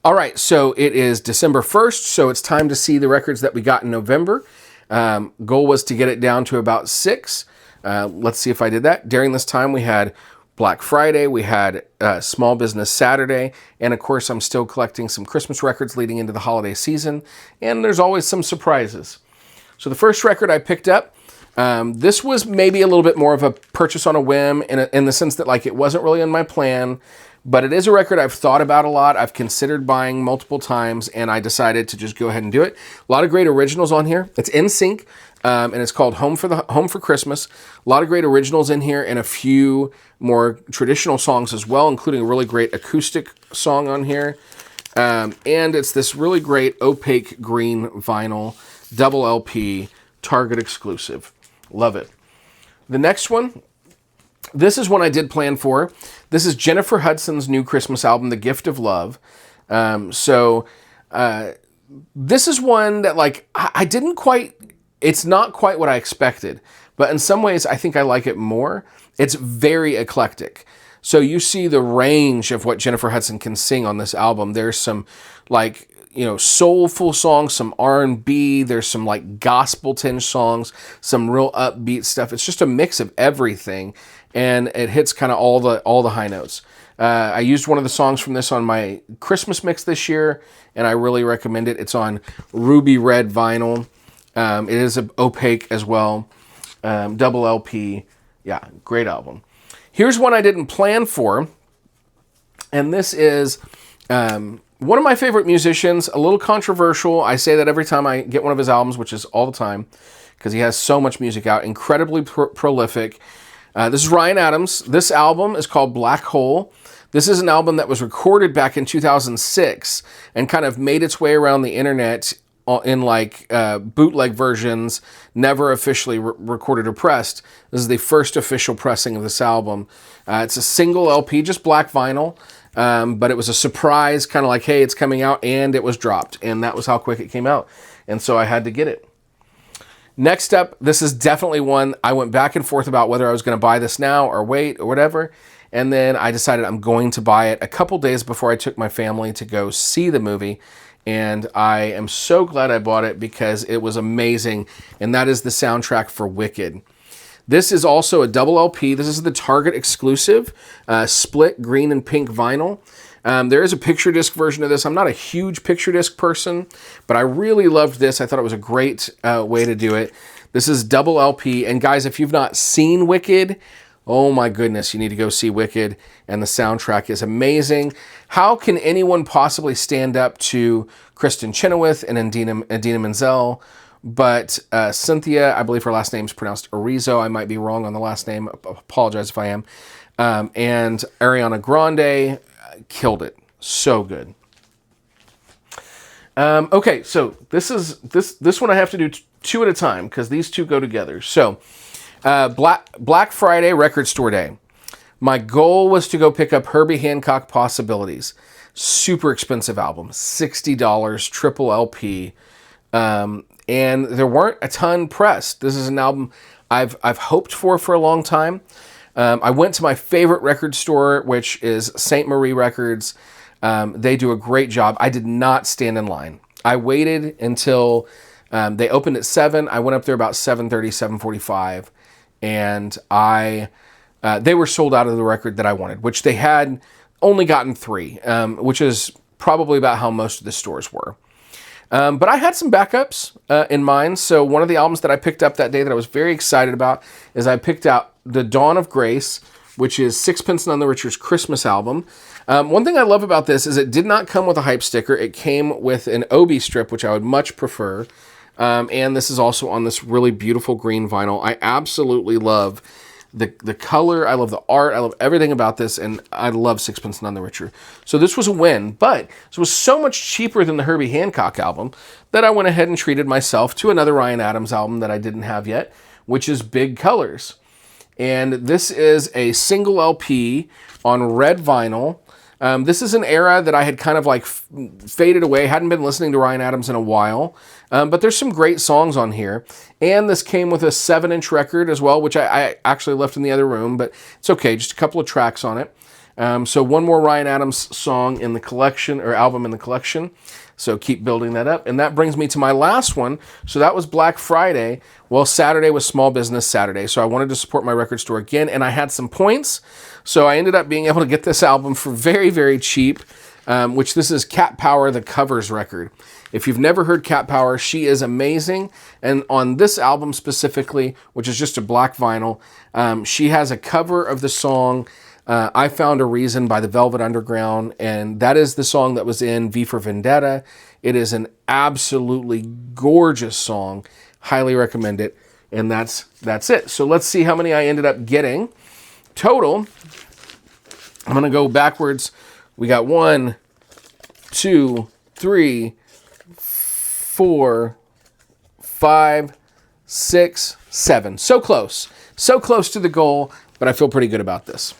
All right, so it is December 1st, so it's time to see the records that we got in November. Goal was to get it down to about 6. Let's see if I did that. During this time, we had Black Friday, we had Small Business Saturday, and of course, I'm still collecting some Christmas records leading into the holiday season, and there's always some surprises. So the first record I picked up, this was maybe a little bit more of a purchase on a whim in the sense that like it wasn't really in my plan, but it is a record I've thought about a lot. I've considered buying multiple times, and I decided to just go ahead and do it. A lot of great originals on here. It's NSYNC, and it's called Home for Christmas. A lot of great originals in here, and a few more traditional songs as well, including a really great acoustic song on here. And it's this really great opaque green vinyl, double LP, Target exclusive. Love it. The next one, this is one I did plan for. This is Jennifer Hudson's new Christmas album, The Gift of Love. This is one that like I didn't quite, it's not quite what I expected, but in some ways I think I like it more. It's very eclectic. So you see the range of what Jennifer Hudson can sing on this album. There's some like, soulful songs, some R&B, there's some like gospel tinge songs, some real upbeat stuff. It's just a mix of everything, and it hits kind of all the high notes. I used one of the songs from this on my Christmas mix this year, and I really recommend it. It's on ruby red vinyl. It is opaque as well. Double LP. Yeah, great album. Here's one I didn't plan for, and this is one of my favorite musicians, a little controversial. I say that every time I get one of his albums, which is all the time, because he has so much music out, incredibly prolific. This is Ryan Adams. This album is called Black Hole. This is an album that was recorded back in 2006 and kind of made its way around the internet in like bootleg versions, never officially recorded or pressed. This is the first official pressing of this album. It's a single LP, just black vinyl. But it was a surprise, kind of like, hey, it's coming out, and it was dropped. And that was how quick it came out. And so I had to get it. Next up, this is definitely one I went back and forth about whether I was going to buy this now or wait or whatever. And then I decided I'm going to buy it a couple days before I took my family to go see the movie. And I am so glad I bought it because it was amazing. And that is the soundtrack for Wicked. This is also a double LP. This is the Target exclusive, split green and pink vinyl. There is a picture disc version of this. I'm not a huge picture disc person, but I really loved this. I thought it was a great way to do it. This is double LP. And guys, if you've not seen Wicked, oh my goodness, you need to go see Wicked. And the soundtrack is amazing. How can anyone possibly stand up to Kristen Chenoweth and Idina Menzel? But Cynthia, I believe her last name is pronounced Arizo. I might be wrong on the last name. Apologize if I am. And Ariana Grande killed it. So good. Okay, so this one I have to do two at a time because these two go together. So Black Friday Record Store Day. My goal was to go pick up Herbie Hancock Possibilities. Super expensive album. $60, triple LP. And there weren't a ton pressed. This is an album I've hoped for a long time. I went to my favorite record store, which is St. Marie Records. They do a great job. I did not stand in line. I waited until they opened at 7. I went up there about 7:30, 7:45, and they were sold out of the record that I wanted, which they had only gotten 3, which is probably about how most of the stores were. But I had some backups in mind. So one of the albums that I picked up that day that I was very excited about is I picked out The Dawn of Grace, which is Sixpence None the Richer's Christmas album. One thing I love about this is it did not come with a hype sticker. It came with an Obi strip, which I would much prefer. And this is also on this really beautiful green vinyl. I absolutely love the color, I love the art, I love everything about this, and I love Sixpence None the Richer. So this was a win, but this was so much cheaper than the Herbie Hancock album that I went ahead and treated myself to another Ryan Adams album that I didn't have yet, which is Big Colors. And this is a single LP on red vinyl. This is an era that I had kind of like faded away, hadn't been listening to Ryan Adams in a while, but there's some great songs on here. And this came with a 7-inch record as well, which I actually left in the other room, but it's okay, just a couple of tracks on it. So one more Ryan Adams song in the collection, or album in the collection. So keep building that up. And that brings me to my last one. So that was Black Friday. Well, Saturday was Small Business Saturday. So I wanted to support my record store again, and I had some points. So I ended up being able to get this album for very, very cheap, which this is Cat Power, the Covers record. If you've never heard Cat Power, she is amazing. And on this album specifically, which is just a black vinyl, she has a cover of the song I Found a Reason by the Velvet Underground, and that is the song that was in V for Vendetta. It is an absolutely gorgeous song. Highly recommend it. And that's it. So let's see how many I ended up getting. Total, I'm going to go backwards. We got 1, 2, 3, 4, 5, 6, 7. So close. So close to the goal, but I feel pretty good about this.